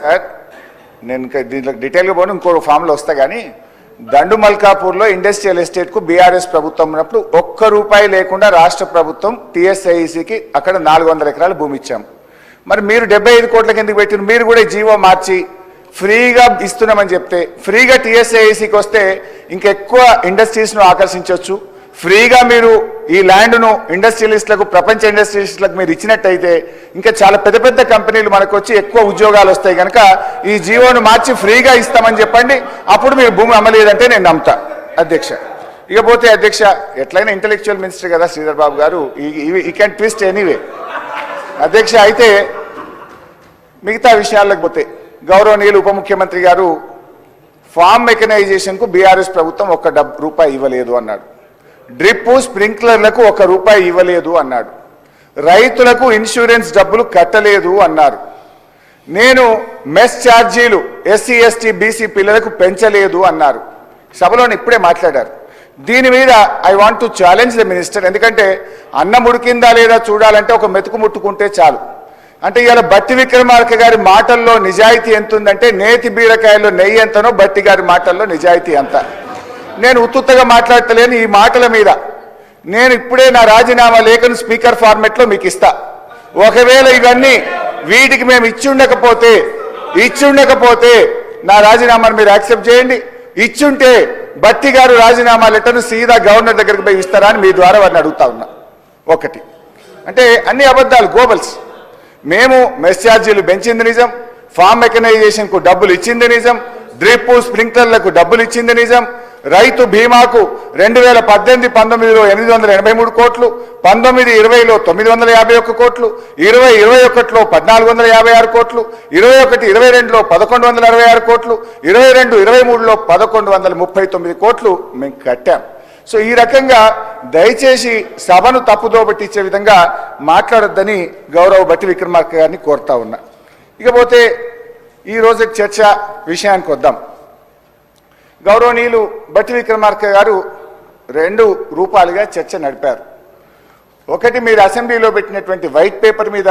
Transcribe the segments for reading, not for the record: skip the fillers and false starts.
Sir నేను దీంట్లో డీటెయిల్గా పోను, ఇంకో ఫామ్లో వస్తా. కానీ దండు మల్కాపూర్లో ఇండస్ట్రియల్ ఎస్టేట్కు బీఆర్ఎస్ ప్రభుత్వం ఉన్నప్పుడు ₹1 లేకుండా రాష్ట్ర ప్రభుత్వం టీఎస్ఐఈసీకి అక్కడ 400 ఎకరాల భూమి ఇచ్చాం. మరి మీరు 75 కోట్ల కిందకి పెట్టిన మీరు కూడా జీవో మార్చి ఫ్రీగా ఇస్తున్నామని చెప్తే, ఫ్రీగా టీఎస్ఐఈసీకి వస్తే ఇంకెక్కువ ఇండస్ట్రీస్ను ఆకర్షించవచ్చు. ఫ్రీగా మీరు ఈ ల్యాండ్ను ఇండస్ట్రియలిస్టులకు, ప్రపంచ ఇండస్ట్రియలిస్టులకు మీరు ఇచ్చినట్టయితే ఇంకా చాలా పెద్ద పెద్ద కంపెనీలు మనకు వచ్చి ఎక్కువ ఉద్యోగాలు వస్తాయి. కనుక ఈ జీవోను మార్చి ఫ్రీగా ఇస్తామని చెప్పండి, అప్పుడు మీరు భూమి అమ్మలేదంటే నేను నమ్ముతా అధ్యక్ష. ఇకపోతే అధ్యక్ష, ఎట్లయినా ఇంటెలెక్చువల్ మినిస్టర్ కదా శ్రీధర్ బాబు గారు, ఈ క్యాన్ ట్విస్ట్ ఎనీవే అధ్యక్ష. అయితే మిగతా విషయాలకు పోతే గౌరవనీయులు ఉప ముఖ్యమంత్రి గారు ఫార్మ్ మెకనైజేషన్కు బీఆర్ఎస్ ప్రభుత్వం ₹1 ఇవ్వలేదు అన్నాడు. డ్రిప్ స్ప్రింక్లర్లకు ₹1 ఇవ్వలేదు అన్నాడు. రైతులకు ఇన్సూరెన్స్ డబ్బులు కట్టలేదు అన్నారు. నేను మెస్ ఛార్జీలు ఎస్సీ ఎస్టీ బీసీ పిల్లలకు పెంచలేదు అన్నారు. సభలో ఇప్పుడే మాట్లాడారు. దీని మీద I want to challenge the minister. ఎందుకంటే అన్నం ఉడికిందా లేదా చూడాలంటే ఒక మెతుకు ముట్టుకుంటే చాలు. అంటే ఇవాళ బట్టి విక్రమార్క గారి మాటల్లో నిజాయితీ ఎంత ఉందంటే నేతి బీరకాయల్లో నెయ్యి ఎంతనో బట్టి గారి మాటల్లో నిజాయితీ ఎంత. నేను ఉత్తుత్తగా మాట్లాడతలేను ఈ మాటల మీద. నేను ఇప్పుడే నా రాజీనామా లేఖను స్పీకర్ ఫార్మెట్లో మీకు ఇస్తా. ఒకవేళ ఇవన్నీ వీటికి మేము ఇచ్చుండకపోతే నా రాజీనామాను మీరు యాక్సెప్ట్ చేయండి. ఇచ్చుంటే బట్టి గారు రాజీనామా లెటర్ను సీదా గవర్నర్ దగ్గరికి పోయి ఇస్తారా అని మీ ద్వారా వారిని అడుగుతా ఉన్నా. ఒకటి అంటే అన్ని అబద్ధాలు, గోబల్స్. మేము మెస్ ఛార్జీలు పెంచింది నిజం, ఫార్మ్ మెకనైజేషన్కు డబ్బులు ఇచ్చింది నిజం, డ్రిప్ స్ప్రింక్లర్లకు డబ్బులు ఇచ్చింది నిజం, రైతు బీమాకు 2018-19లో 883 కోట్లు, 19-20లో 951 కోట్లు, 20-21లో 1456 కోట్లు, 21-22లో 1166 కోట్లు, 22-23లో 1139 కోట్లు మేము కట్టాం. సో ఈ రకంగా దయచేసి సభను తప్పుదో పట్టించే విధంగా మాట్లాడొద్దని గౌరవ బట్టి విక్రమార్క గారిని కోరుతా ఉన్నా. ఇకపోతే ఈరోజు చర్చ విషయానికి వద్దాం. గౌరవనీయులు బట్టి విక్రమార్క గారు 2 రూపాలుగా చర్చ నడిపారు. ఒకటి, మీరు అసెంబ్లీలో పెట్టినటువంటి వైట్ పేపర్ మీద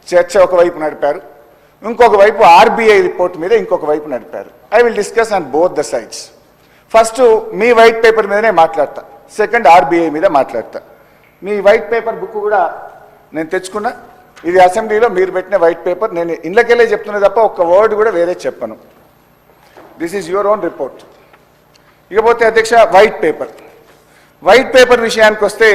చర్చ ఒకవైపు నడిపారు, ఇంకొక వైపు ఆర్బీఐ రిపోర్ట్ మీద ఇంకొక వైపు నడిపారు. I will discuss on both the sides. First me white paper మీదనే మాట్లాడతా, సెకండ్ ఆర్బీఐ మీద మాట్లాడతా. మీ వైట్ పేపర్ బుక్ కూడా నేను తెచ్చుకున్నా. ఇది అసెంబ్లీలో మీరు పెట్టిన వైట్ పేపర్. నేను ఇళ్ళకెళ్ళే చెప్తున్నా తప్ప ఒక్క వర్డ్ కూడా వేరే చెప్పను. This is your own report. ఇకపోతే అధ్యక్ష, వైట్ పేపర్ విషయానికి వస్తే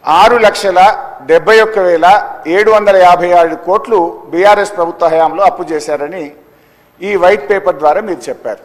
6,71,757 కోట్లు బీఆర్ఎస్ ప్రభుత్వ హయాంలో అప్పు చేశారని ఈ వైట్ పేపర్ ద్వారా మీరు చెప్పారు.